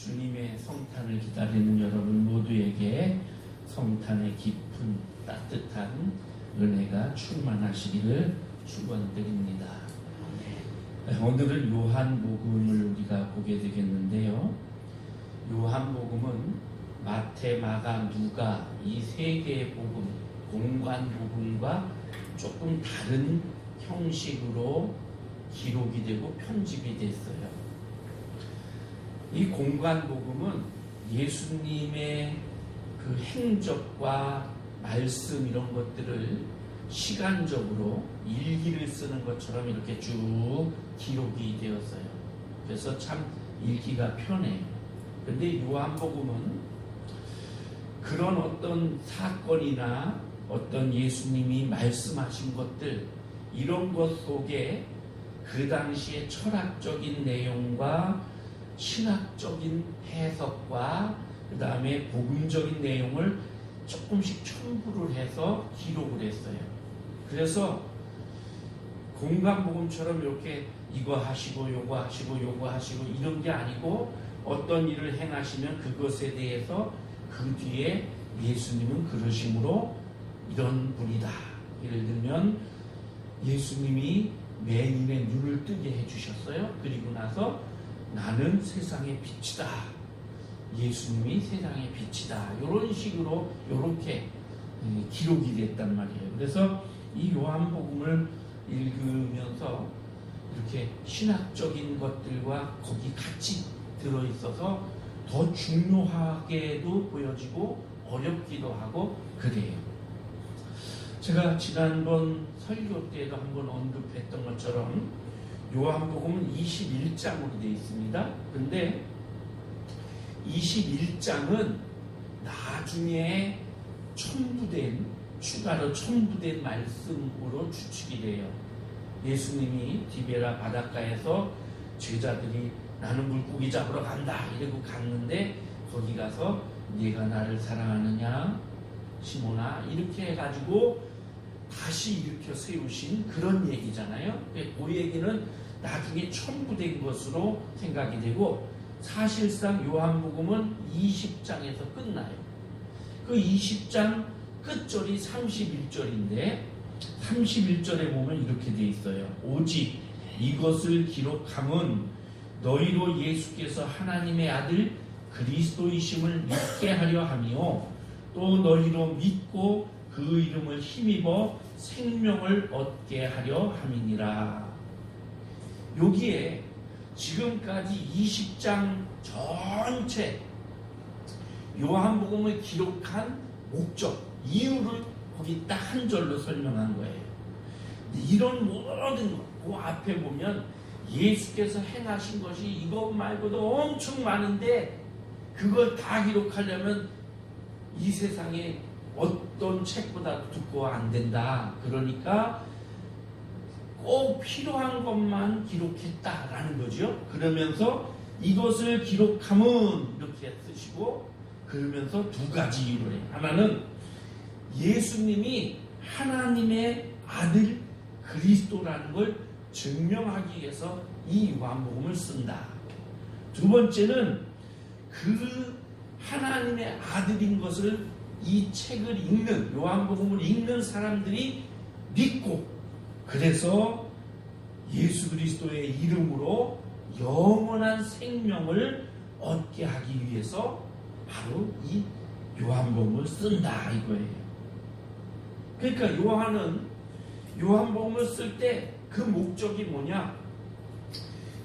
주님의 성탄을 기다리는 여러분 모두에게 성탄의 깊은 따뜻한 은혜가 충만하시기를 축원드립니다. 오늘은 요한복음을 우리가 보게 되겠는데요. 요한복음은 마태, 마가, 누가 이 세 개의 복음, 공관복음과 조금 다른 형식으로 기록이 되고 편집이 됐어요. 이 공관복음은 예수님의 그 행적과 말씀 이런 것들을 시간적으로 일기를 쓰는 것처럼 이렇게 쭉 기록이 되었어요. 그래서 참 읽기가 편해요. 근데 요한복음은 그런 어떤 사건이나 어떤 예수님이 말씀하신 것들 이런 것 속에 그 당시의 철학적인 내용과 신학적인 해석과 그 다음에 복음적인 내용을 조금씩 첨부를 해서 기록을 했어요. 그래서 공관복음처럼 이렇게 이거 하시고 요거 하시고 요거 하시고 이런 게 아니고 어떤 일을 행하시면 그것에 대해서 그 뒤에 예수님은 그러심으로 이런 분이다. 예를 들면 예수님이 매인의 눈을 뜨게 해주셨어요. 그리고 나서 나는 세상의 빛이다. 예수님이 세상의 빛이다. 이런 식으로 이렇게 기록이 됐단 말이에요. 그래서 이 요한복음을 읽으면서 이렇게 신학적인 것들과 거기 같이 들어있어서 더 중요하게도 보여지고 어렵기도 하고 그래요. 제가 지난번 설교 때도 한번 언급했던 것처럼 요한복음은 21장으로 되어 있습니다. 근데 21장은 나중에 추가로 첨부된 말씀으로 추측이 돼요. 예수님이 디베라 바닷가에서 제자들이 나는 물고기 잡으러 간다 이러고 갔는데 거기 가서 네가 나를 사랑하느냐 시몬아 이렇게 해가지고 다시 일으켜 세우신 그런 얘기잖아요. 그 얘기는 나중에 첨부된 것으로 생각이 되고 사실상 요한복음은 20장에서 끝나요. 그 20장 끝절이 31절인데 31절에 보면 이렇게 돼 있어요. 오직 이것을 기록함은 너희로 예수께서 하나님의 아들 그리스도이심을 믿게 하려 함이요 또 너희로 믿고 그 이름을 힘입어 생명을 얻게 하려 함이니라. 여기에 지금까지 20장 전체 요한복음을 기록한 목적, 이유를 거기 딱 한 절로 설명한 거예요. 이런 모든 것, 그 앞에 보면 예수께서 행하신 것이 이것 말고도 엄청 많은데 그걸 다 기록하려면 이 세상에 어떤 책보다도 두꺼워 안 된다. 그러니까 꼭 필요한 것만 기록했다라는 거죠. 그러면서 이것을 기록함은 이렇게 쓰시고 그러면서 두 가지 이유를 해요. 하나는 예수님이 하나님의 아들 그리스도라는 걸 증명하기 위해서 이 요한복음을 쓴다. 두 번째는 그 하나님의 아들인 것을 이 책을 읽는 요한복음을 읽는 사람들이 믿고 그래서 예수 그리스도의 이름으로 영원한 생명을 얻게 하기 위해서 바로 이 요한복음을 쓴다 이거예요. 그러니까 요한은 요한복음을 쓸 때 그 목적이 뭐냐?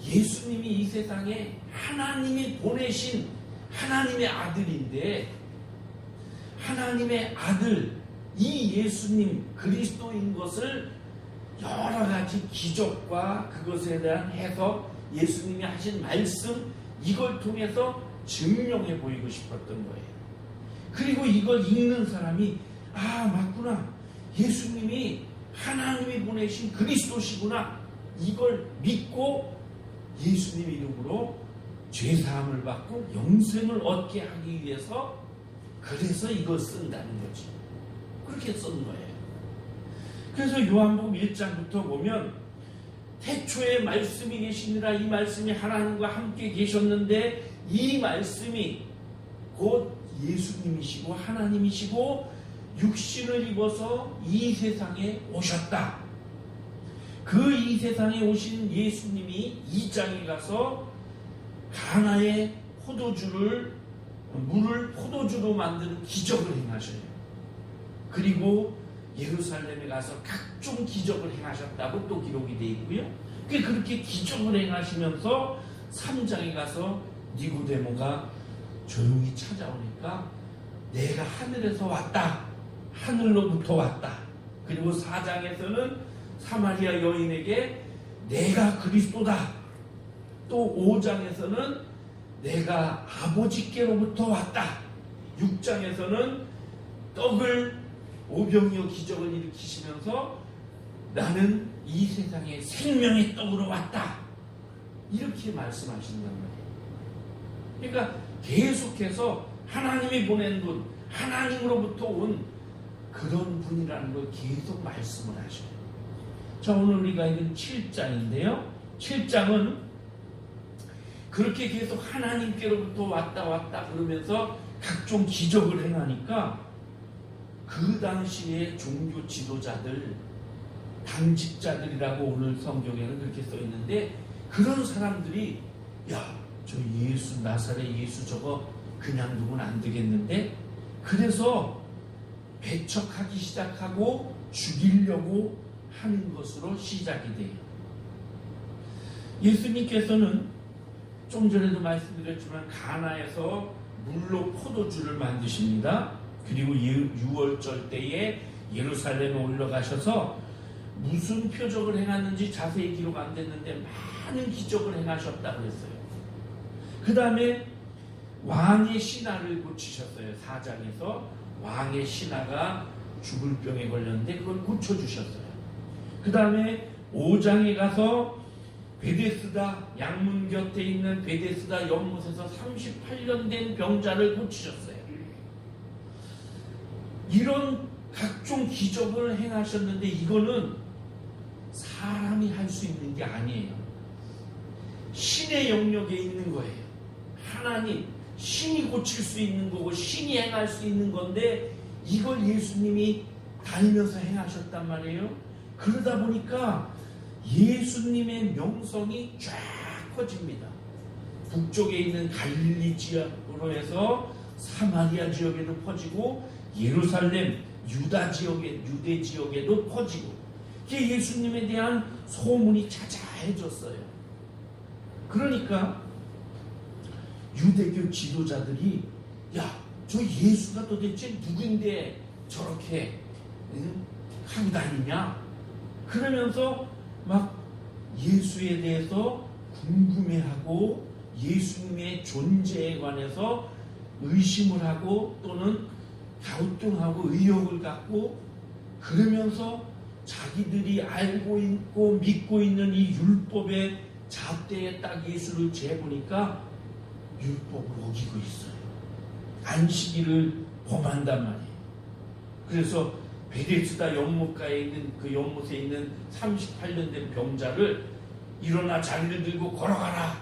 예수님이 이 세상에 하나님이 보내신 하나님의 아들인데 하나님의 아들 이 예수님 그리스도인 것을 여러 가지 기적과 그것에 대한 해석 예수님이 하신 말씀 이걸 통해서 증명해 보이고 싶었던 거예요. 그리고 이걸 읽는 사람이 아 맞구나 예수님이 하나님이 보내신 그리스도시구나 이걸 믿고 예수님 이름으로 죄사함을 받고 영생을 얻게 하기 위해서 그래서 이걸 쓴다는 거지. 그렇게 쓴 거예요. 그래서 요한복음 1장부터 보면 태초에 말씀이 계시니라 이 말씀이 하나님과 함께 계셨는데 이 말씀이 곧 예수님이시고 하나님이시고 육신을 입어서 이 세상에 오셨다. 그 이 세상에 오신 예수님이 2장에 가서 가나의 물을 포도주로 만드는 기적을 행하셔요. 그리고 예루살렘에 가서 각종 기적을 행하셨다고 또 기록이 되어 있고요. 그렇게 기적을 행하시면서 3장에 가서 니고데모가 조용히 찾아오니까 내가 하늘에서 왔다. 하늘로부터 왔다. 그리고 4장에서는 사마리아 여인에게 내가 그리스도다. 또 5장에서는 내가 아버지께로부터 왔다. 6장에서는 떡을 오병이어 기적을 일으키시면서 나는 이 세상에 생명의 떡으로 왔다. 이렇게 말씀하신단 말이에요. 그러니까 계속해서 하나님이 보낸 분, 하나님으로부터 온 그런 분이라는 걸 계속 말씀을 하셔요. 자, 오늘 우리가 읽은 7장인데요. 7장은 그렇게 계속 하나님께로부터 왔다 그러면서 각종 기적을 행하니까 그 당시의 종교 지도자들, 당직자들이라고 오늘 성경에는 그렇게 써 있는데 그런 사람들이 야, 저 예수, 나사렛 예수 저거 그냥 두면 안 되겠는데 그래서 배척하기 시작하고 죽이려고 하는 것으로 시작이 돼요. 예수님께서는 좀 전에도 말씀드렸지만 가나에서 물로 포도주를 만드십니다. 그리고 6월절 때에 예루살렘에 올라가셔서 무슨 표적을 행하는지 자세히 기록 안 됐는데 많은 기적을 행하셨다고 했어요. 그 다음에 왕의 신하를 고치셨어요. 4장에서 왕의 신하가 죽을 병에 걸렸는데 그걸 고쳐주셨어요. 그 다음에 5장에 가서 베데스다 양문 곁에 있는 베데스다 연못에서 38년 된 병자를 고치셨어요. 이런 각종 기적을 행하셨는데 이거는 사람이 할 수 있는 게 아니에요. 신의 영역에 있는 거예요. 하나님, 신이 고칠 수 있는 거고 신이 행할 수 있는 건데 이걸 예수님이 다니면서 행하셨단 말이에요. 그러다 보니까 예수님의 명성이 쫙 퍼집니다. 북쪽에 있는 갈릴리 지역으로 해서 사마리아 지역에도 퍼지고 예루살렘, 유대 지역에도 퍼지고 예수님에 대한 소문이 자자해졌어요. 그러니까 유대교 지도자들이 야, 저 예수가 도대체 누군데 저렇게 하고 다니냐? 그러면서 막 예수에 대해서 궁금해하고 예수님의 존재에 관해서 의심을 하고 또는 갸우뚱하고 의혹을 갖고 그러면서 자기들이 알고 있고 믿고 있는 이 율법의 잣대에 딱 예수를 재보니까 율법을 어기고 있어요. 안식일을 범한단 말이에요. 그래서 베데스다 연못가에 있는 그 연못에 있는 38년 된 병자를 일어나 자리를 들고 걸어가라.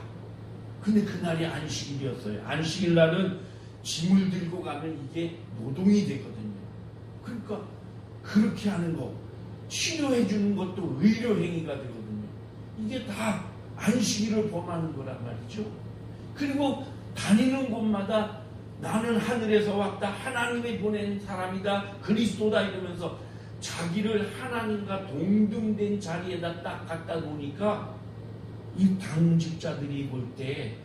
근데 그날이 안식일이었어요. 안식일 날은 짐을 들고 가면 이게 노동이 되거든요. 그러니까 그렇게 하는 거, 치료해 주는 것도 의료행위가 되거든요. 이게 다 안식일을 범하는 거란 말이죠. 그리고 다니는 곳마다 나는 하늘에서 왔다, 하나님이 보낸 사람이다, 그리스도다 이러면서 자기를 하나님과 동등된 자리에다 딱 갖다 놓으니까 이 당직자들이 볼 때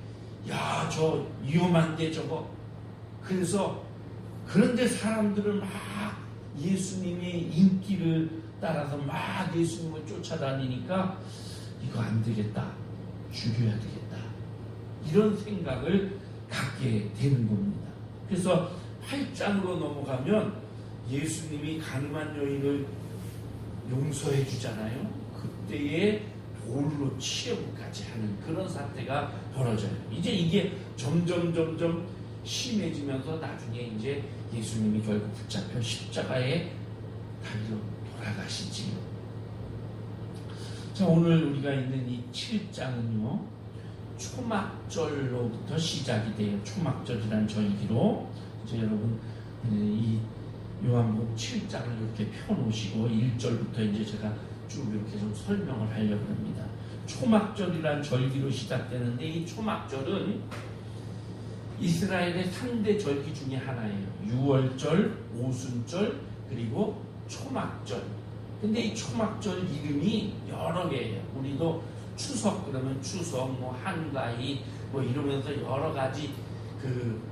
야, 저 위험한데 저거. 그래서 그런데 사람들은 막 예수님의 인기를 따라서 막 예수님을 쫓아다니니까 이거 안 되겠다, 죽여야 되겠다, 이런 생각을 갖게 되는 겁니다. 그래서 8장으로 넘어가면 예수님이 가늠한 여인을 용서해 주잖아요. 그때에 돌로 치려고까지 하는 그런 사태가 벌어져요. 이제 이게 점점 심해지면서 나중에 이제 예수님이 결국 붙잡혀 십자가에 달려 돌아가시지요. 자, 오늘 우리가 있는 이 7장은요 초막절로부터 시작이 돼요. 초막절이란 절기로. 이제 여러분 이 요한복음 7장을 이렇게 펴놓으시고 1절부터 이제 제가 쭉 이렇게 좀 설명을 하려고 합니다. 초막절이란 절기로 시작되는데 이 초막절은 이스라엘의 3대 절기 중에 하나예요. 유월절, 오순절, 그리고 초막절. 근데 이 초막절 이름이 여러 개예요. 우리도 추석 그러면 추석, 뭐 한가위 뭐 이러면서 여러 가지 그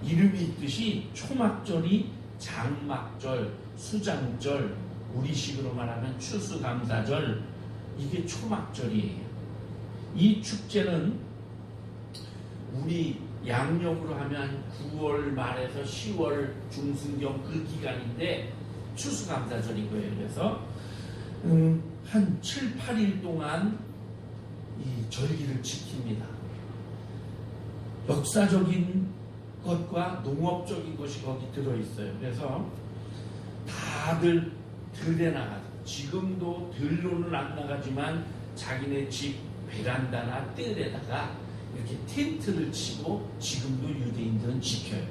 이름이 있듯이 초막절이 장막절, 수장절, 우리식으로 말하면 추수감사절, 이게 초막절이에요. 이 축제는 우리 양력으로 하면 9월 말에서 10월 중순경 그 기간인데 추수감사절인 거예요. 그래서 한 7, 8일 동안 이 절기를 지킵니다. 역사적인 것과 농업적인 것이 거기 들어있어요. 그래서 다들 들에 나가서, 지금도 들로는 안 나가지만 자기네 집 베란다나 뜰에다가 이렇게 텐트를 치고 지금도 유대인들은 지켜요.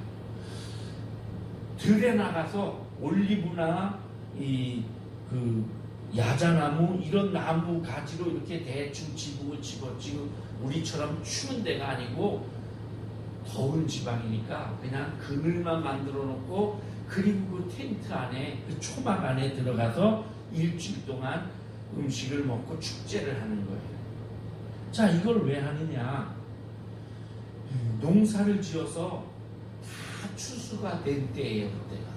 들에 나가서 올리브나 그 야자나무 이런 나무 가지로 이렇게 대충 지붕을 치고, 지금 우리처럼 추운 데가 아니고 더운 지방이니까 그냥 그늘만 만들어 놓고, 그리고 그 텐트 안에, 그 초막 안에 들어가서 일주일 동안 음식을 먹고 축제를 하는 거예요. 자, 이걸 왜 하느냐? 농사를 지어서 다 추수가 된 때예요, 그때가.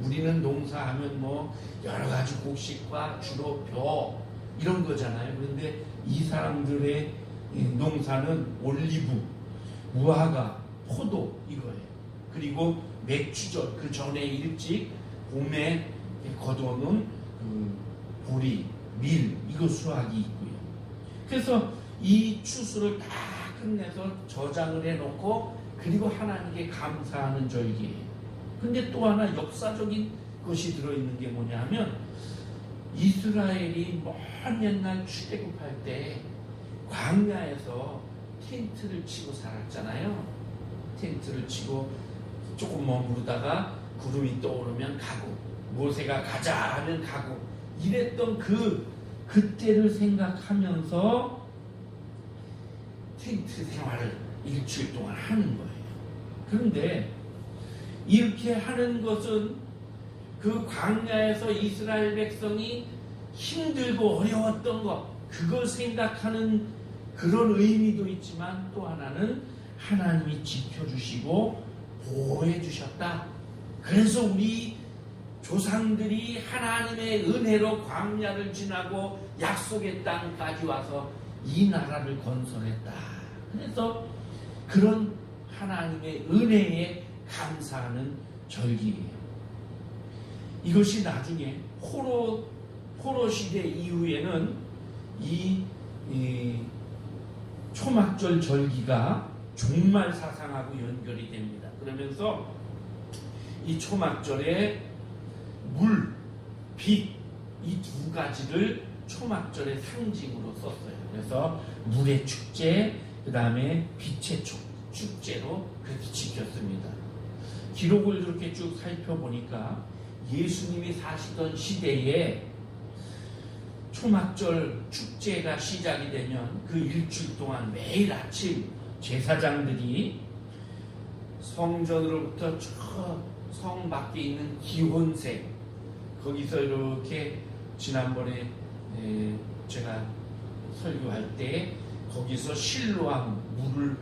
우리는 농사하면 뭐 여러 가지 곡식과 주로 벼 이런 거잖아요. 그런데 이 사람들의 농사는 올리브, 무화과, 포도 이거예요. 그리고 맥주젓, 그 전에 일찍 봄에 거둬놓은 그 보리, 밀, 이거 수확이 있고요. 그래서 이 추수를 다 끝내서 저장을 해놓고, 그리고 하나님께 감사하는 절기예요. 근데 또 하나 역사적인 것이 들어있는 게 뭐냐면, 이스라엘이 먼 옛날 출애굽할 때 광야에서 텐트를 치고 살았잖아요. 텐트를 치고 조금 머무르다가 구름이 떠오르면 가고, 모세가 가자 하면 가고, 이랬던 그때를 생각하면서 텐트 생활을 일주일 동안 하는 거예요. 그런데 이렇게 하는 것은 그 광야에서 이스라엘 백성이 힘들고 어려웠던 것, 그걸 생각하는 그런 의미도 있지만, 또 하나는 하나님이 지켜주시고 보호해 주셨다. 그래서 우리 조상들이 하나님의 은혜로 광야를 지나고 약속의 땅까지 와서 이 나라를 건설했다. 그래서 그런 하나님의 은혜에 감사하는 절기예요. 이것이 나중에 포로 시대 이후에는 이 초막절 절기가 종말 사상하고 연결이 됩니다. 그러면서 이 초막절에 물, 빛, 이 두 가지를 초막절의 상징으로 썼어요. 그래서 물의 축제, 그 다음에 빛의 축제로 그렇게 지켰습니다. 기록을 이렇게 쭉 살펴보니까 예수님이 사시던 시대에 초막절 축제가 시작이 되면 그 일주일 동안 매일 아침 제사장들이 성전으로부터 저 성 밖에 있는 기혼색, 거기서 이렇게 지난번에 제가 설교할 때 거기서 실로암 물을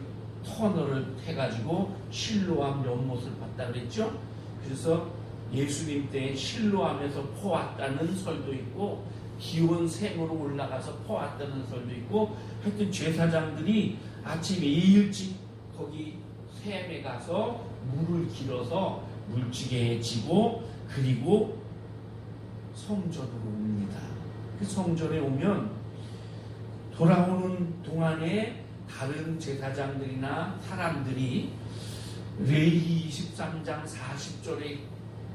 터널을 해가지고 실로암 연못을 봤다 그랬죠. 그래서 예수님 때 실로암에서 퍼왔다는 설도 있고, 기온샘으로 올라가서 퍼왔다는 설도 있고, 하여튼 제사장들이 아침에 일찍 거기 샘에 가서 물을 길어서 물지개에 지고, 그리고 성전으로 옵니다. 그 성전에 오면 돌아오는 동안에 다른 제사장들이나 사람들이 레위기 23장 40절에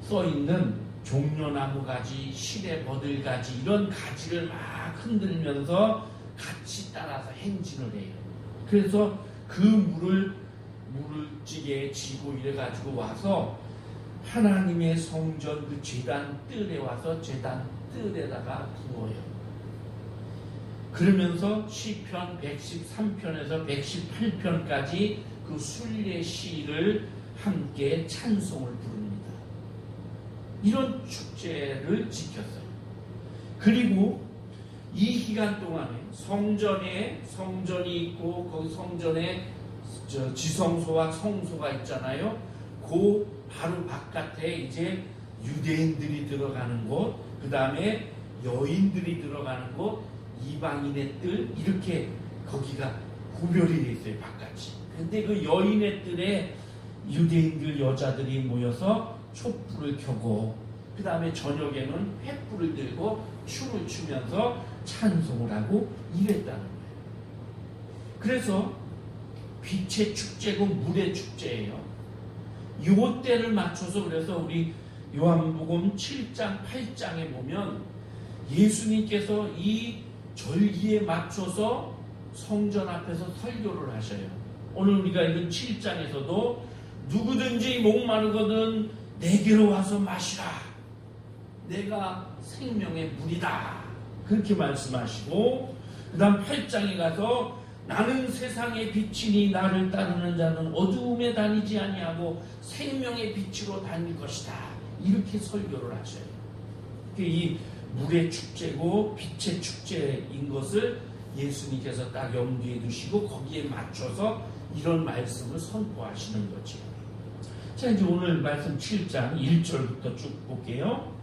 써있는 종려나무 가지, 시래 버들 가지, 이런 가지를 막 흔들면서 같이 따라서 행진을 해요. 그래서 그 물을 찌개에 지고 이래가지고 와서 하나님의 성전 그 제단 뜰에 와서 제단 뜰에다가 부어요. 그러면서 시편 113편에서 118편까지 그 순례 시를 함께 찬송을 부릅니다. 이런 축제를 지켰어요. 그리고 이 기간 동안에 성전이 있고 거기 성전에 지성소와 성소가 있잖아요. 그 바로 바깥에 이제 유대인들이 들어가는 곳, 그 다음에 여인들이 들어가는 곳, 이방인의 뜰, 이렇게 거기가 구별이 돼 있어요, 바깥이. 근데 그 여인의 뜰에 유대인들 여자들이 모여서 촛불을 켜고, 그 다음에 저녁에는 횃불을 들고 춤을 추면서 찬송을 하고 이랬다는 거예요. 그래서 빛의 축제고 물의 축제예요. 요 때를 맞춰서 그래서 우리 요한복음 7장 8장에 보면 예수님께서 이 절기에 맞춰서 성전 앞에서 설교를 하셔요. 오늘 우리가 읽은 7장에서도 누구든지 목마르거든 내게로 와서 마시라. 내가 생명의 물이다. 그렇게 말씀하시고, 그 다음 8장에 가서 나는 세상의 빛이니 나를 따르는 자는 어두움에 다니지 아니하고 생명의 빛으로 다닐 것이다. 이렇게 설교를 하셔요. 이 물의 축제고 빛의 축제인 것을 예수님께서 딱 염두에 두시고 거기에 맞춰서 이런 말씀을 선포하시는 거죠. 자, 이제 오늘 말씀 7장 1절부터 쭉 볼게요.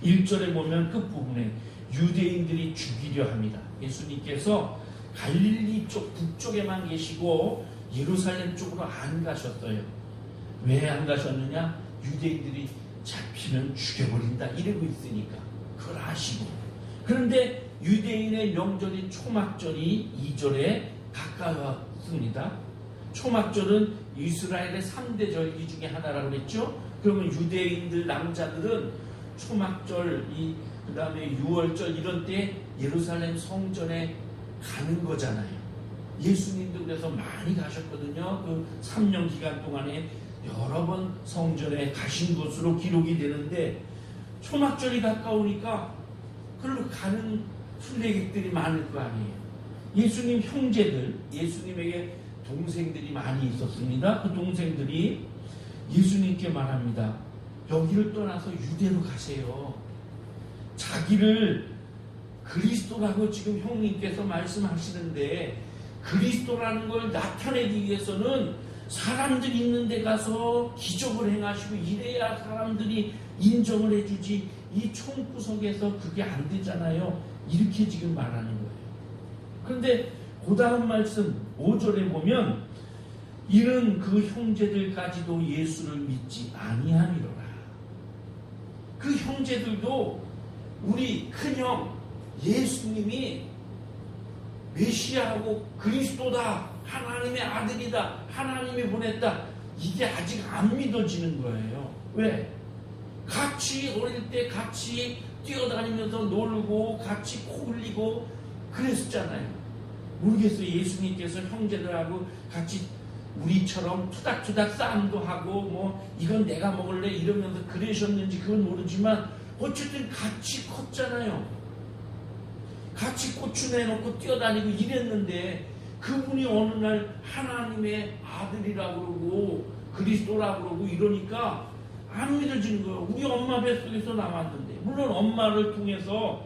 1절에 보면 끝부분에 유대인들이 죽이려 합니다. 예수님께서 갈릴리 쪽 북쪽에만 계시고 예루살렘 쪽으로 안 가셨어요. 왜 안 가셨느냐? 유대인들이 잡히면 죽여버린다 이러고 있으니까 그걸 아시고. 그런데 유대인의 명절인 초막절이 2절에 가까웠습니다. 초막절은 이스라엘의 3대 절기 중에 하나라고 그랬죠. 그러면 유대인들 남자들은 초막절, 그 다음에 6월절 이런 때 예루살렘 성전에 가는 거잖아요. 예수님도 그래서 많이 가셨거든요. 그 3년 기간 동안에 여러 번 성전에 가신 것으로 기록이 되는데 초막절이 가까우니까 그걸로 가는 순례객들이 많을 거 아니에요. 예수님 형제들, 예수님에게 동생들이 많이 있었습니다. 그 동생들이 예수님께 말합니다. 여기를 떠나서 유대로 가세요. 자기를 그리스도라고 지금 형님께서 말씀하시는데 그리스도라는 걸 나타내기 위해서는 사람들이 있는 데 가서 기적을 행하시고 이래야 사람들이 인정을 해주지 이 총구석에서 그게 안 되잖아요. 이렇게 지금 말하는 거예요. 그런데 그 다음 말씀 5절에 보면 이는 그 형제들까지도 예수를 믿지 아니하니로라. 그 형제들도 우리 큰형 예수님이 메시아하고 그리스도다, 하나님의 아들이다, 하나님이 보냈다, 이게 아직 안 믿어지는 거예요. 왜? 같이 어릴 때 같이 뛰어다니면서 놀고 같이 코 흘리고 그랬었잖아요. 모르겠어요. 예수님께서 형제들하고 같이 우리처럼 투닥투닥 싸움도 하고 뭐 이건 내가 먹을래 이러면서 그러셨는지 그건 모르지만 어쨌든 같이 컸잖아요. 같이 고추 내놓고 뛰어다니고 이랬는데 그분이 어느 날 하나님의 아들이라고 그러고 그리스도라고 그러고 이러니까 안 믿어지는 거예요. 우리 엄마 뱃속에서 나왔는데, 물론 엄마를 통해서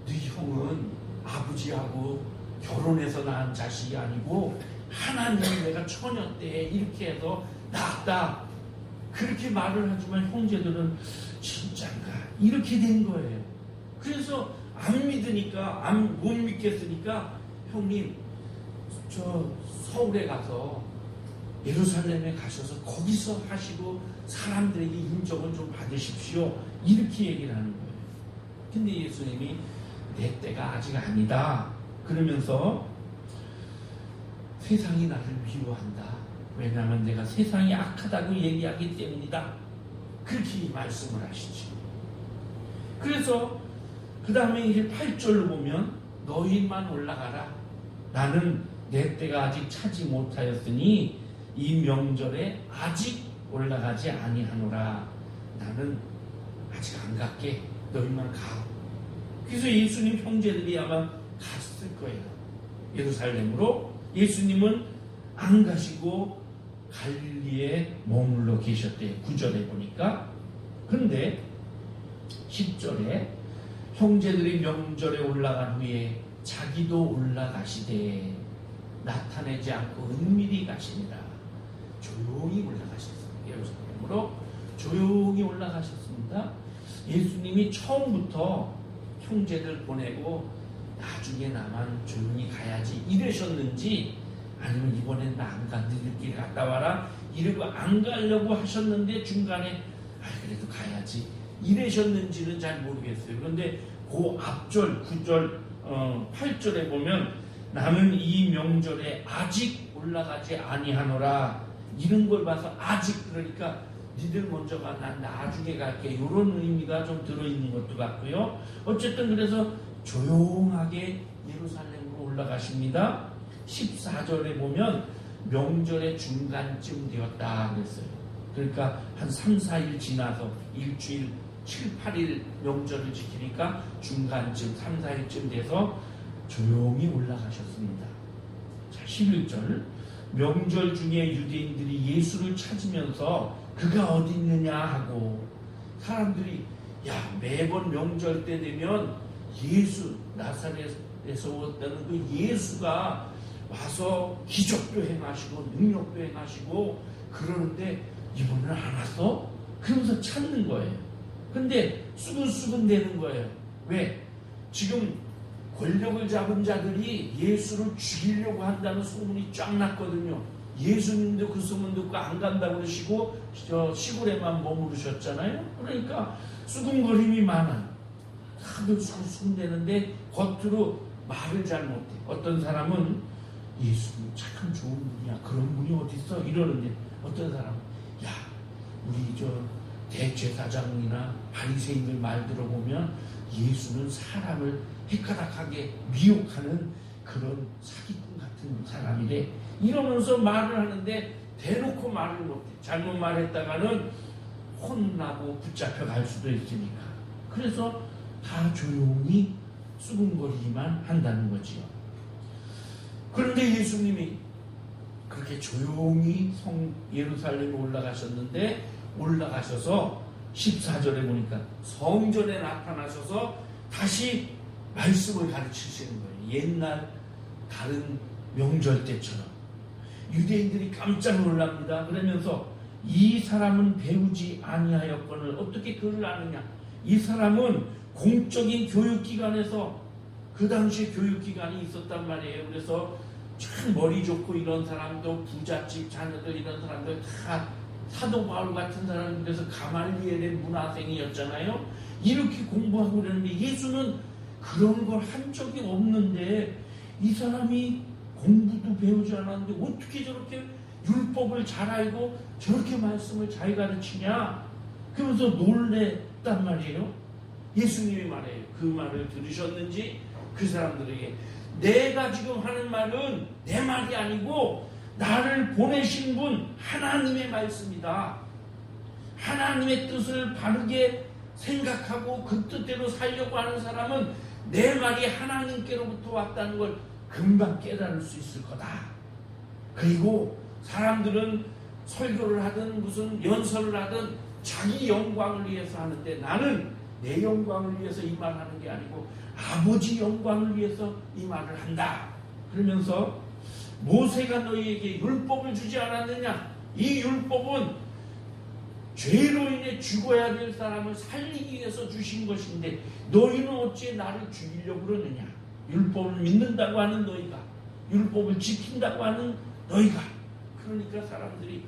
네 형은 아버지하고 결혼해서 낳은 자식이 아니고 하나님 내가 처녀 때 이렇게 해서 낳았다 그렇게 말을 하지만 형제들은 진짠가 이렇게 된 거예요. 그래서 안 믿으니까 못 믿겠으니까 형님 저 서울에 가서 예루살렘에 가셔서 거기서 하시고 사람들에게 인정을 좀 받으십시오 이렇게 얘기를 하는 거예요. 근데 예수님이 내 때가 아직 아니다 그러면서 세상이 나를 미워한다. 왜냐하면 내가 세상이 악하다고 얘기하기 때문이다. 그렇게 말씀을 하시죠. 그래서 그 다음에 이제 8절로 보면 너희만 올라가라. 나는 내 때가 아직 차지 못하였으니 이 명절에 아직 올라가지 아니하노라. 나는 아직 안 갈게. 너희만 가. 그래서 예수님 형제들이 아마 갔을 거예요. 예루살렘으로. 예수님은 안 가시고 갈릴리에 머물러 계셨대요. 9절에 보니까. 그런데 10절에 형제들이 명절에 올라간 후에 자기도 올라가시되 나타내지 않고 은밀히 가시니라. 조용히 올라가셨습니다. 예루살렘으로 조용히 올라가셨습니다. 예수님이 처음부터 형제들 보내고 나중에 나만 조용히 가야지 이러셨는지, 아니면 이번엔 나 안 가, 너희들끼리 갔다 와라 이러고 안 가려고 하셨는데 중간에 그래도 가야지 이러셨는지는 잘 모르겠어요. 그런데 그 앞절 9절 8절에 보면 나는 이 명절에 아직 올라가지 아니하노라, 이런 걸 봐서 아직, 그러니까 니들 먼저 가, 난 나중에 갈게, 이런 의미가 좀 들어있는 것도 같고요. 어쨌든 그래서 조용하게 예루살렘으로 올라가십니다. 14절에 보면 명절의 중간쯤 되었다 그랬어요. 그러니까 한 3, 4일 지나서 일주일 7, 8일 명절을 지키니까 중간쯤 3, 4일쯤 돼서 조용히 올라가셨습니다. 자, 11절 명절 중에 유대인들이 예수를 찾으면서 그가 어디 있느냐 하고, 사람들이 매번 명절 때 되면 예수, 나사렛에서 왔다는 그 예수가 와서 기적도 행하시고 능력도 행하시고 그러는데 이번엔 안 왔어? 그러면서 찾는 거예요. 근데 수근수근 되는 거예요. 왜? 지금 권력을 잡은 자들이 예수를 죽이려고 한다는 소문이 쫙 났거든요. 예수님도 그 소문 듣고 안 간다고 그러시고 시골에만 머무르셨잖아요. 그러니까 수군거림이 많아. 다들 수군수군대는데 겉으로 말을 잘 못해. 어떤 사람은 예수님 착한 좋은 분이야, 그런 분이 어딨어 이러는데, 어떤 사람은 우리 대제사장이나 바리새인들 말 들어보면 예수는 사람을 헷가닥하게 미혹하는 그런 사기꾼 같은 사람이래 이러면서 말을 하는데 대놓고 말을 못해. 잘못 말했다가는 혼나고 붙잡혀 갈 수도 있으니까. 그래서 다 조용히 수군거리기만 한다는 거지요. 그런데 예수님이 그렇게 조용히 예루살렘에 올라가셨는데, 올라가셔서 14절에 보니까 성전에 나타나셔서 다시 말씀을 가르치시는 거예요. 옛날 다른 명절 때처럼. 유대인들이 깜짝 놀랍니다. 그러면서 이 사람은 배우지 아니하였거늘 어떻게 그를 아느냐. 이 사람은 공적인 교육기관에서, 그 당시에 교육기관이 있었단 말이에요. 그래서 참 머리 좋고 이런 사람도, 부잣집 자녀들 이런 사람들 다 사도 바울 같은 사람들에서 가말리엘의 문화생이었잖아요. 이렇게 공부하고 그러는데 예수는 그런 걸 한 적이 없는데, 이 사람이 공부도 배우지 않았는데 어떻게 저렇게 율법을 잘 알고 저렇게 말씀을 잘 가르치냐, 그러면서 놀랬단 말이에요. 예수님이 말해요. 그 말을 들으셨는지 그 사람들에게, 내가 지금 하는 말은 내 말이 아니고 나를 보내신 분 하나님의 말씀이다. 하나님의 뜻을 바르게 생각하고 그 뜻대로 살려고 하는 사람은 내 말이 하나님께로부터 왔다는 걸 금방 깨달을 수 있을 거다. 그리고 사람들은 설교를 하든 무슨 연설을 하든 자기 영광을 위해서 하는데, 나는 내 영광을 위해서 이 말을 하는 게 아니고 아버지 영광을 위해서 이 말을 한다. 그러면서 모세가 너희에게 율법을 주지 않았느냐? 이 율법은 죄로 인해 죽어야 될 사람을 살리기 위해서 주신 것인데 너희는 어찌 나를 죽이려고 그러느냐? 율법을 믿는다고 하는 너희가, 율법을 지킨다고 하는 너희가. 그러니까 사람들이,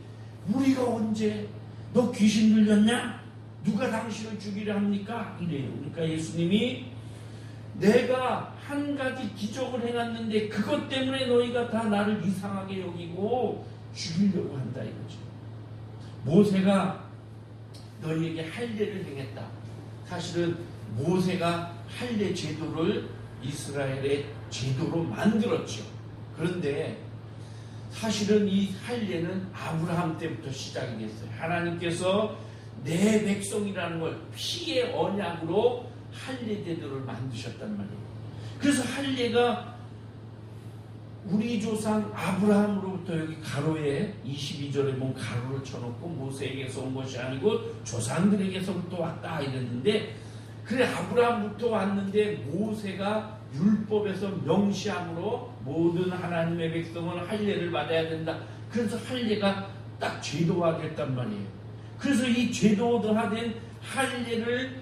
우리가 언제 너 귀신 들렸냐? 누가 당신을 죽이려 합니까? 이래요. 그러니까 예수님이 내가 한 가지 기적을 행했는데 그것 때문에 너희가 다 나를 이상하게 여기고 죽이려고 한다 이거죠. 모세가 너희에게 할례를 행했다. 사실은 모세가 할례 제도를 이스라엘의 제도로 만들었죠. 그런데 사실은 이 할례는 아브라함 때부터 시작이 됐어요. 하나님께서 내 백성이라는 걸 피의 언약으로 할례 제도를 만드셨단 말이에요. 그래서 할례가 우리 조상 아브라함으로부터 여기 가로에 22절에 보면 가로를 쳐놓고 모세에게서 온 것이 아니고 조상들에게서부터 왔다 이랬는데, 그래 아브라함부터 왔는데 모세가 율법에서 명시함으로 모든 하나님의 백성은 할례를 받아야 된다. 그래서 할례가 딱 제도화됐단 말이에요. 그래서 이 제도화된 할례를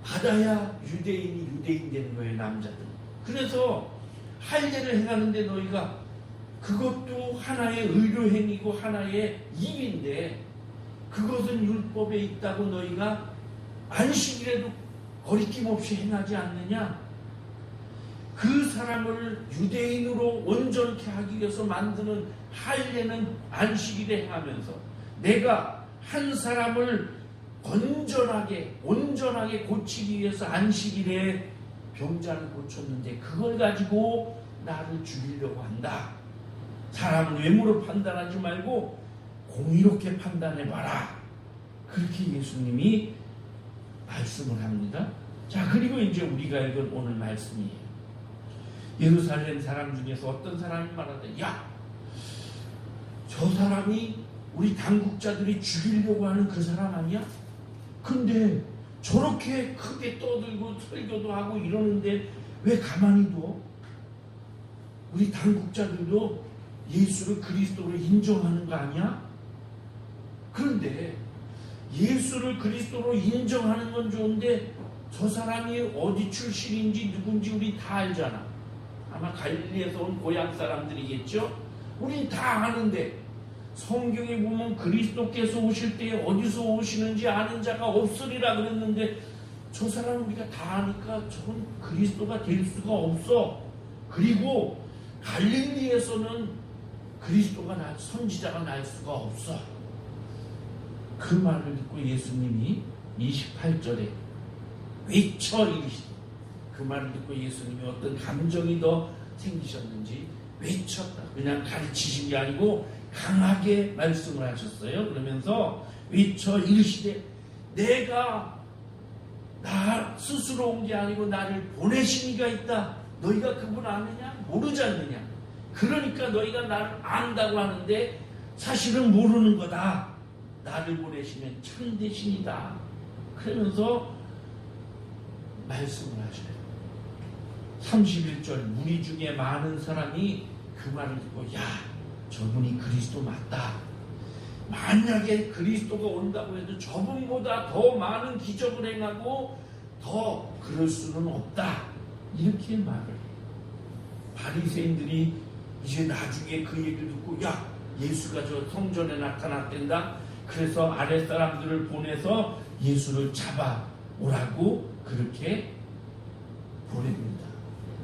받아야 유대인이 유대인 되는 거예요, 남자들. 그래서 할례를 행하는데 너희가 그것도 하나의 의료행위고 하나의 일인데 그것은 율법에 있다고 너희가 안식일에도 거리낌 없이 행하지 않느냐? 그 사람을 유대인으로 온전케 하기 위해서 만드는 할례는 안식일에 행하면서 내가 한 사람을 온전하게 고치기 위해서 안식일에 병자를 고쳤는데 그걸 가지고 나를 죽이려고 한다. 사람은 외모로 판단하지 말고 공의롭게 판단해봐라. 그렇게 예수님이 말씀을 합니다. 자, 그리고 이제 우리가 읽은 오늘 말씀이에요. 예루살렘 사람 중에서 어떤 사람이 말하다, 야, 저 사람이 우리 당국자들이 죽이려고 하는 그 사람 아니야? 근데 저렇게 크게 떠들고 설교도 하고 이러는데 왜 가만히 둬? 우리 당국자들도 예수를 그리스도로 인정하는 거 아니야? 그런데 예수를 그리스도로 인정하는 건 좋은데 저 사람이 어디 출신인지 누군지 우리 다 알잖아. 아마 갈릴리에서 온 고향 사람들이겠죠? 우린 다 아는데 성경에 보면 그리스도께서 오실 때에 어디서 오시는지 아는 자가 없으리라 그랬는데 저 사람 우리가 다 아니까 저건 그리스도가 될 수가 없어. 그리고 갈릴리에서는 그리스도가 선지자가 날 수가 없어. 그 말을 듣고 예수님이 28절에 외쳐 이르시되, 그 말을 듣고 예수님이 어떤 감정이 더 생기셨는지 외쳤다. 그냥 가르치신 게 아니고 강하게 말씀을 하셨어요. 그러면서 외쳐 이르시되, 내가 나 스스로 온 게 아니고 나를 보내신 이가 있다. 너희가 그분 아느냐? 모르지 않느냐? 그러니까 너희가 나를 안다고 하는데 사실은 모르는 거다. 나를 보내시면 참되신이다. 그러면서 말씀을 하셔요. 31절, 무리 중에 많은 사람이 그 말을 듣고, 야, 저분이 그리스도 맞다. 만약에 그리스도가 온다고 해도 저분보다 더 많은 기적을 행하고 더 그럴 수는 없다. 이렇게 말을 해요. 바리새인들이 이제 나중에 그 얘기를 듣고, 야, 예수가 저 성전에 나타났댄다. 그래서 아랫사람들을 보내서 예수를 잡아오라고 그렇게 보냅니다.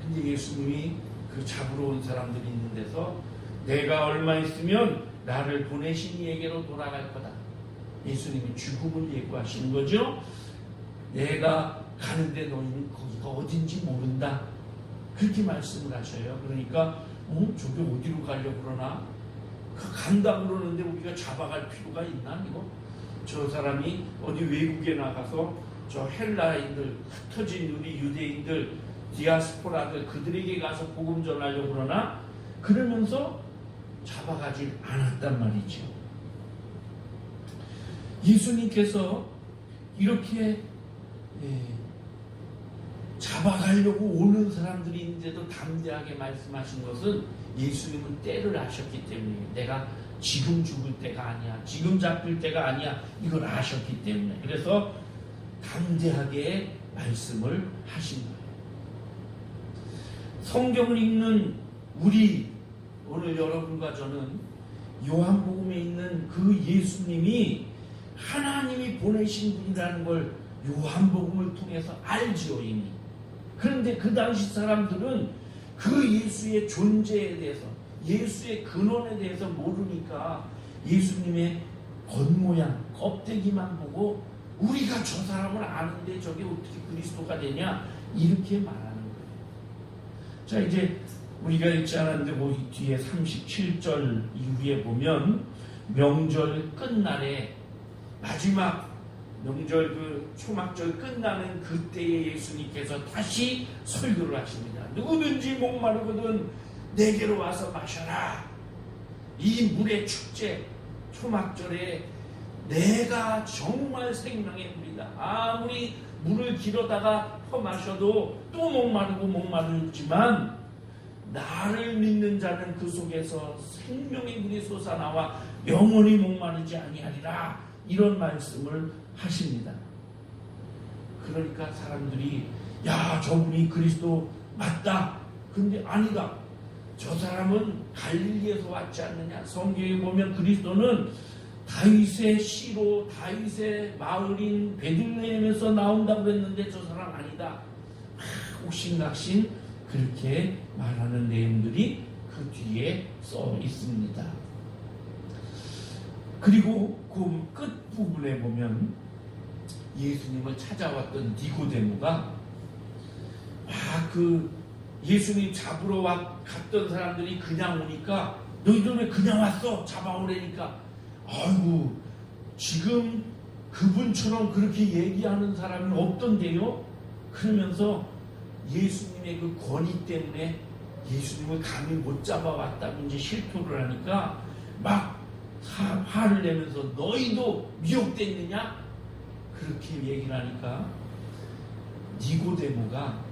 근데 예수님이 그 잡으러 온 사람들이 있는 데서 내가 얼마 있으면 나를 보내신 이에게로 돌아갈 거다. 예수님이 죽음을 예고하시는 거죠. 내가 가는데 너희는 거기가 어딘지 모른다. 그렇게 말씀을 하셔요. 그러니까 저게 어디로 가려고 그러나? 간다고 그러는데 우리가 잡아갈 필요가 있나? 이거 저 사람이 어디 외국에 나가서 저 헬라인들, 흩어진 우리 유대인들, 디아스포라들, 그들에게 가서 복음 전하려고 그러나? 그러면서 잡아가질 않았단 말이죠. 예수님께서 이렇게 잡아가려고 오는 사람들이 있는데도 담대하게 말씀하신 것은 예수님은 때를 아셨기 때문에, 내가 지금 죽을 때가 아니야, 지금 잡힐 때가 아니야, 이걸 아셨기 때문에 그래서 담대하게 말씀을 하신 거예요. 성경을 읽는 우리 오늘 여러분과 저는 요한복음에 있는 그 예수님이 하나님이 보내신 분이라는 걸 요한복음을 통해서 알지요 이미. 그런데 그 당시 사람들은 그 예수의 존재에 대해서, 예수의 근원에 대해서 모르니까 예수님의 겉모양, 껍데기만 보고 우리가 저 사람을 아는데 저게 어떻게 그리스도가 되냐, 이렇게 말하는 거예요. 자, 이제 우리가 읽지 않았는데 그 뒤에 37절 이후에 보면 명절 끝날에 마지막 명절 그 초막절 끝나는 그때에 예수님께서 다시 설교를 하십니다. 누구든지 목마르거든 내게로 와서 마셔라. 이 물의 축제 초막절에 내가 정말 생명의 물이다. 아무리 물을 길어다가 퍼마셔도 또 목마르지만 나를 믿는 자는 그 속에서 생명의 물이 솟아나와 영원히 목마르지 아니하리라. 이런 말씀을 하십니다. 그러니까 사람들이 야, 저분이 그리스도 맞다. 근데 아니다. 저 사람은 갈릴리에서 왔지 않느냐. 성경에 보면 그리스도는 다윗의 씨로 다윗의 마을인 베들레헴에서 나온다고 그랬는데 저 사람 아니다. 옥신각신 그렇게 말하는 내용들이 그 뒤에 써 있습니다. 그리고 그 끝부분에 보면 예수님을 찾아왔던 니고데모가 그 예수님 잡으러 갔던 사람들이 그냥 오니까 너희들 왜 그냥 왔어? 잡아오래니까 아이고 지금 그분처럼 그렇게 얘기하는 사람은 없던데요? 그러면서 예수님의 그 권위 때문에 예수님을 감히 못 잡아왔다고 이제 실토를 하니까 막 화를 내면서 너희도 미혹됐느냐? 그렇게 얘기를 하니까 니고데모가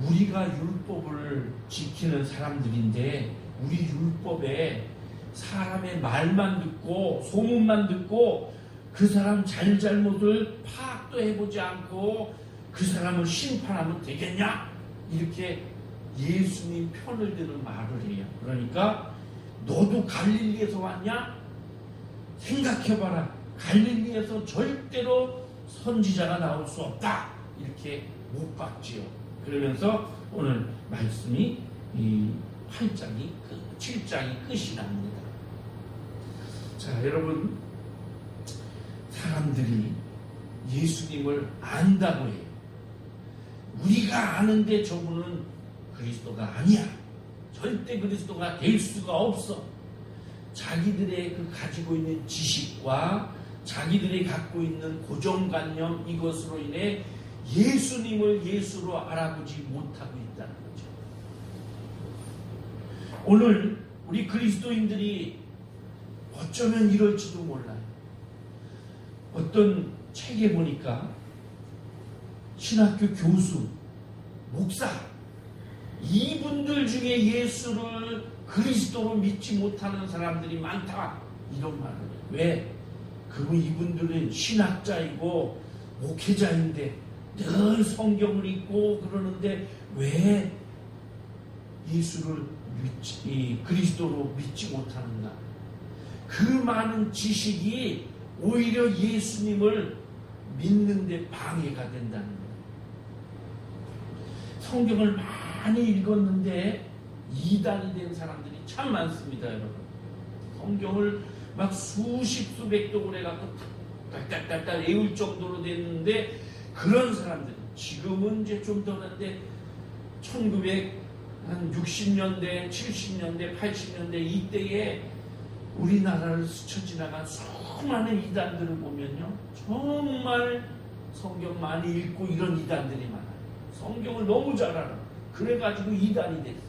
우리가 율법을 지키는 사람들인데 우리 율법에 사람의 말만 듣고 소문만 듣고 그 사람 잘잘못을 파악도 해보지 않고 그 사람을 심판하면 되겠냐? 이렇게 예수님 편을 드는 말을 해요. 그러니까 너도 갈릴리에서 왔냐? 생각해봐라. 갈릴리에서 절대로 선지자가 나올 수 없다. 이렇게 못 박지요. 그러면서 오늘 말씀이 이 7장이 끝이 납니다. 자, 여러분, 사람들이 예수님을 안다고 해요. 우리가 아는데 저분은 그리스도가 아니야. 절대 그리스도가 될 수가 없어. 자기들의 그 가지고 있는 지식과 자기들이 갖고 있는 고정관념 이것으로 인해 예수님을 예수로 알아보지 못하고 있다는 거죠. 오늘 우리 그리스도인들이 어쩌면 이럴지도 몰라요. 어떤 책에 보니까 신학교 교수, 목사 이분들 중에 예수를 그리스도로 믿지 못하는 사람들이 많다. 이런 말을 해요. 왜? 이분들은 신학자이고 목회자인데 늘 성경을 읽고 그러는데 왜 예수를 그리스도로 믿지 못하는가? 그 많은 지식이 오히려 예수님을 믿는데 방해가 된다는 거예요. 성경을 많이 읽었는데 이단이 된 사람들이 참 많습니다, 여러분. 성경을 막 수십 수백 독을 해갖고 딸딸딸딸 외울 정도로 됐는데 그런 사람들 지금은 이제 좀 더 그런데 1960년대, 70년대, 80년대 이때에 우리나라를 스쳐 지나간 수많은 이단들을 보면요, 정말 성경 많이 읽고 이런 이단들이 많아요. 성경을 너무 잘 알아. 그래가지고 이단이 됐어.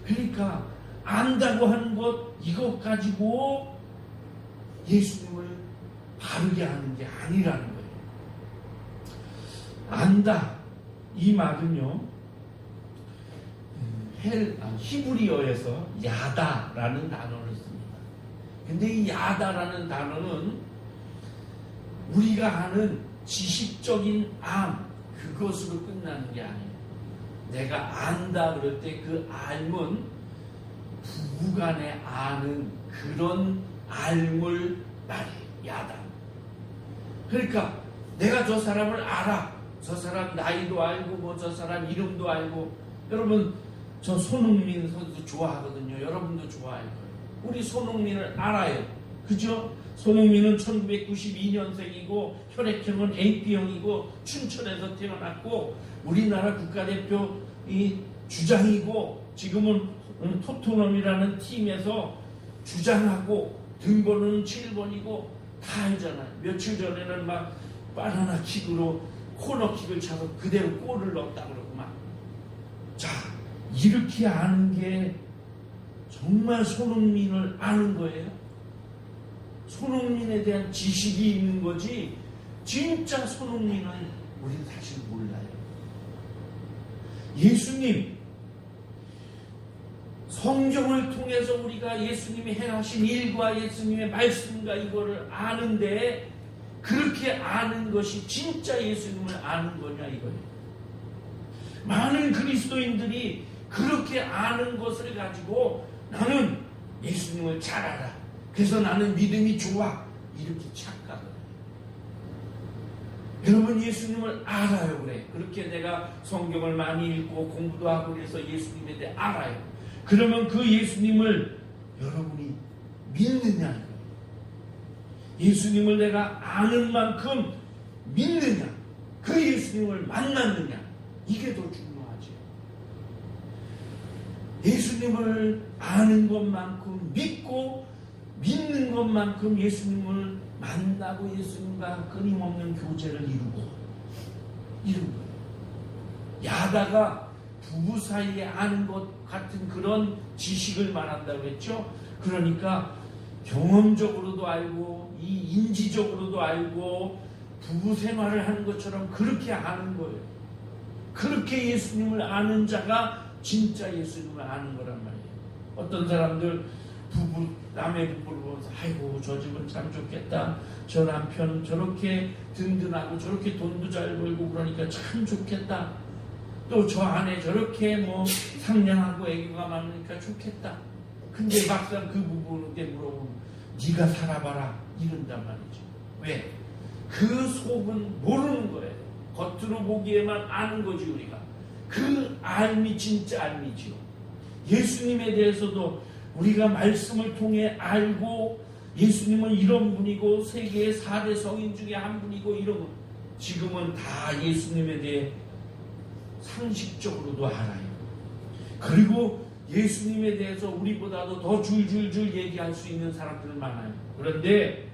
그러니까 안다고 하는 것 이것 가지고 예수님을 바르게 하는 게 아니라는 거예요. 안다 이 말은요, 히브리어에서 야다라는 단어를 씁니다. 근데 이 야다라는 단어는 우리가 아는 지식적인 그것으로 끝나는 게 아니에요. 내가 안다 그럴 때 그 알은 부부간에 아는 그런 알을 말해요. 야다. 그러니까 내가 저 사람을 알아. 저 사람 나이도 알고 저 사람 이름도 알고. 여러분 저 손흥민 선수 좋아하거든요. 여러분도 좋아할 거예요. 우리 손흥민을 알아요. 그죠? 손흥민은 1992년생이고 혈액형은 AB형이고 춘천에서 태어났고 우리나라 국가대표 이 주장이고 지금은 토트넘이라는 팀에서 주장하고 등번호는 7번이고 다 알잖아요. 며칠 전에는 막 바나나 킥으로 코너킥을 차서 그대로 골을 넣었다 그러고 막. 자, 이렇게 아는 게 정말 손흥민을 아는 거예요. 손흥민에 대한 지식이 있는 거지 진짜 손흥민은 우리는 사실 몰라요. 예수님, 성경을 통해서 우리가 예수님이 행하신 일과 예수님의 말씀과 이거를 아는데 그렇게 아는 것이 진짜 예수님을 아는 거냐 이거예요. 많은 그리스도인들이 그렇게 아는 것을 가지고 나는 예수님을 잘 알아. 그래서 나는 믿음이 좋아. 이렇게 착각을 해요. 여러분 예수님을 알아요. 그래. 그렇게 내가 성경을 많이 읽고 공부도 하고 그래서 예수님에 대해 알아요. 그러면 그 예수님을 여러분이 믿느냐 이거예요. 예수님을 내가 아는 만큼 믿느냐, 그 예수님을 만났느냐, 이게 더 중요하죠. 예수님을 아는 것만큼 믿고 믿는 것만큼 예수님을 만나고 예수님과 끊임없는 교제를 이루는 거예요. 야다가 부부 사이에 아는 것 같은 그런 지식을 말한다고 했죠. 그러니까 경험적으로도 알고 이 인지적으로도 알고 부부 생활을 하는 것처럼 그렇게 아는 거예요. 그렇게 예수님을 아는 자가 진짜 예수님을 아는 거란 말이에요. 어떤 사람들 부부, 남의 부부를 보면서 아이고 저 집은 참 좋겠다. 저 남편 저렇게 든든하고 저렇게 돈도 잘 벌고 그러니까 참 좋겠다. 또 저 아내 저렇게 뭐 상냥하고 애교가 많으니까 좋겠다. 근데 막상 그 부부한테 물어보면 네가 살아봐라 이런단 말이죠. 왜? 그 속은 모르는 거예요. 겉으로 보기에만 아는 거지 우리가. 그 알미 진짜 알미지요. 예수님에 대해서도 우리가 말씀을 통해 알고 예수님은 이런 분이고 세계의 4대 성인 중에 한 분이고 이런 거 지금은 다 예수님에 대해 상식적으로도 알아요. 그리고 예수님에 대해서 우리보다도 더 줄줄줄 얘기할 수 있는 사람들 많아요. 그런데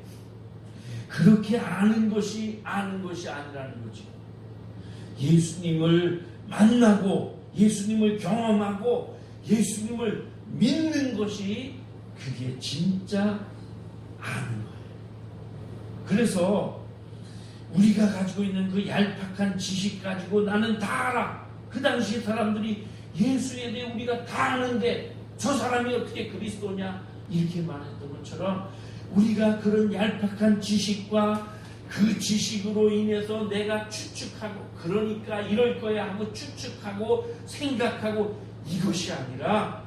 그렇게 아는 것이 아니라는 거죠. 예수님을 만나고 예수님을 경험하고 예수님을 믿는 것이 그게 진짜 아는 거예요. 그래서 우리가 가지고 있는 그 얄팍한 지식 가지고 나는 다 알아. 그 당시 사람들이 예수에 대해 우리가 다 아는데 저 사람이 어떻게 그리스도냐 이렇게 말했던 것처럼 우리가 그런 얄팍한 지식과 그 지식으로 인해서 내가 추측하고 그러니까 이럴 거야 하고 추측하고 생각하고 이것이 아니라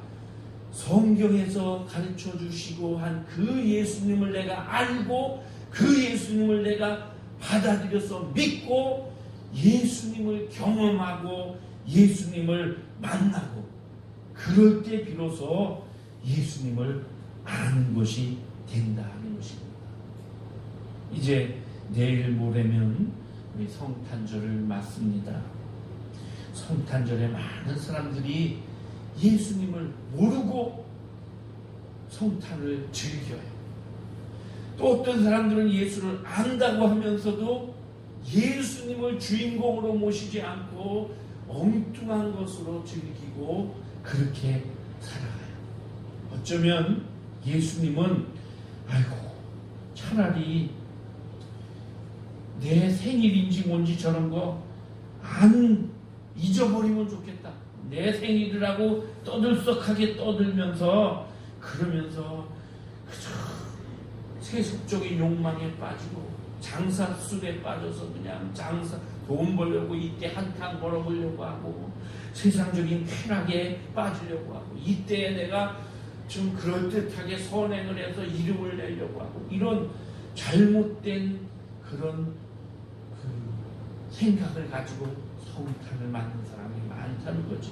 성경에서 가르쳐 주시고 한 그 예수님을 내가 알고 그 예수님을 내가 받아들여서 믿고 예수님을 경험하고 예수님을 만나고 그럴 때 비로소 예수님을 아는 것이 된다 하는 것입니다. 이제 내일 모레면 우리 성탄절을 맞습니다. 성탄절에 많은 사람들이 예수님을 모르고 성탄을 즐겨요. 또 어떤 사람들은 예수를 안다고 하면서도 예수님을 주인공으로 모시지 않고 엉뚱한 것으로 즐기고 그렇게 살아가요. 어쩌면 예수님은 아이고 차라리 내 생일인지 뭔지 저런 거 안 잊어버리면 좋겠다. 내 생일이라고 떠들썩하게 떠들면서 그러면서 그저 세속적인 욕망에 빠지고 장사술에 빠져서 그냥 돈 벌려고 이때 한탕 벌어보려고 하고 세상적인 쾌락에 빠지려고 하고 이때에 내가 좀 그럴듯하게 선행을 해서 이름을 내려고 하고 이런 잘못된 그런 생각을 가지고 성탄을 맞는 사람이 많다는 거죠.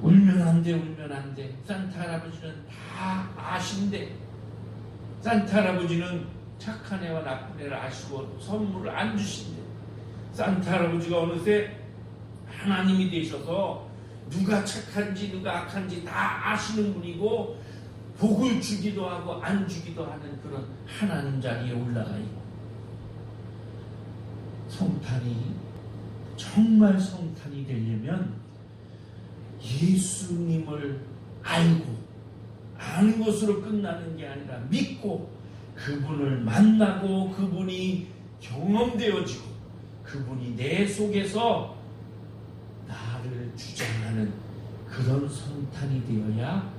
울면 안 돼, 울면 안 돼. 산타 할아버지는 다 아신대. 산타 할아버지는 착한 애와 나쁜 애를 아시고 선물을 안 주신대. 산타 할아버지가 어느새 하나님이 되셔서 누가 착한지 누가 악한지 다 아시는 분이고 복을 주기도 하고 안 주기도 하는 그런 하나님 자리에 올라가 있고, 성탄이 정말 성탄이 되려면 예수님을 알고 아는 것으로 끝나는 게 아니라 믿고 그분을 만나고 그분이 경험되어지고 그분이 내 속에서 나를 주장하는 그런 성탄이 되어야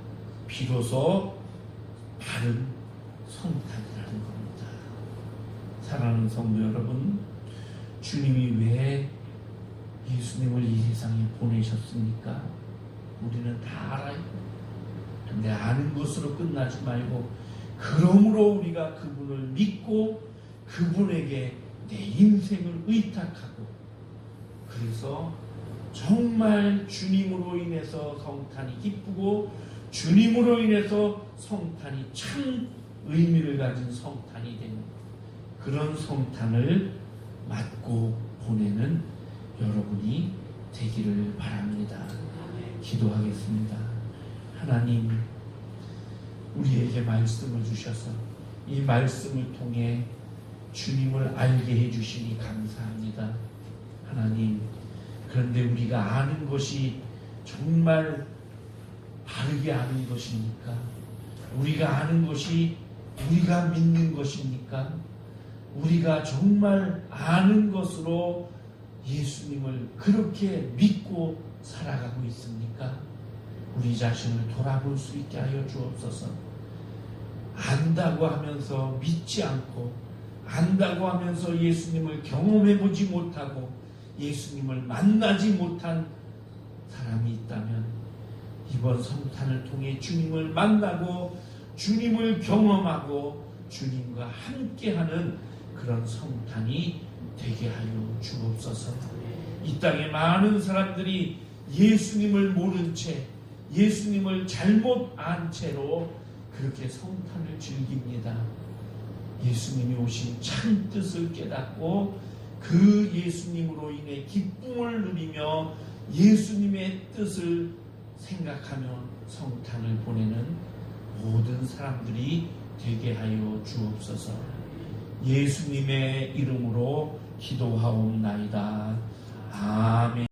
비로소 바른 성탄이라는 겁니다. 사랑하는 성도 여러분, 주님이 왜 예수님을 이 세상에 보내셨습니까? 우리는 다 알아요. 그런데 아는 것으로 끝나지 말고 그러므로 우리가 그분을 믿고 그분에게 내 인생을 의탁하고, 그래서 정말 주님으로 인해서 성탄이 기쁘고 주님으로 인해서 성탄이 참 의미를 가진 성탄이 되는 그런 성탄을 맞고 보내는 여러분이 되기를 바랍니다. 기도하겠습니다. 하나님, 우리에게 말씀을 주셔서 이 말씀을 통해 주님을 알게 해주시니 감사합니다. 하나님, 그런데 우리가 아는 것이 정말 바르게 아는 것입니까? 우리가 아는 것이 우리가 믿는 것입니까? 우리가 정말 아는 것으로 예수님을 그렇게 믿고 살아가고 있습니까? 우리 자신을 돌아볼 수 있게 하여 주옵소서. 안다고 하면서 믿지 않고, 안다고 하면서 예수님을 경험해보지 못하고 예수님을 만나지 못한 사람이 있다면 이번 성탄을 통해 주님을 만나고 주님을 경험하고 주님과 함께하는 그런 성탄이 되게 하여 주옵소서. 이 땅에 많은 사람들이 예수님을 모른 채, 예수님을 잘못 안 채로 그렇게 성탄을 즐깁니다. 예수님이 오신 참 뜻을 깨닫고 그 예수님으로 인해 기쁨을 누리며 예수님의 뜻을 생각하며 성탄을 보내는 모든 사람들이 되게 하여 주옵소서. 예수님의 이름으로 기도하옵나이다. 아멘.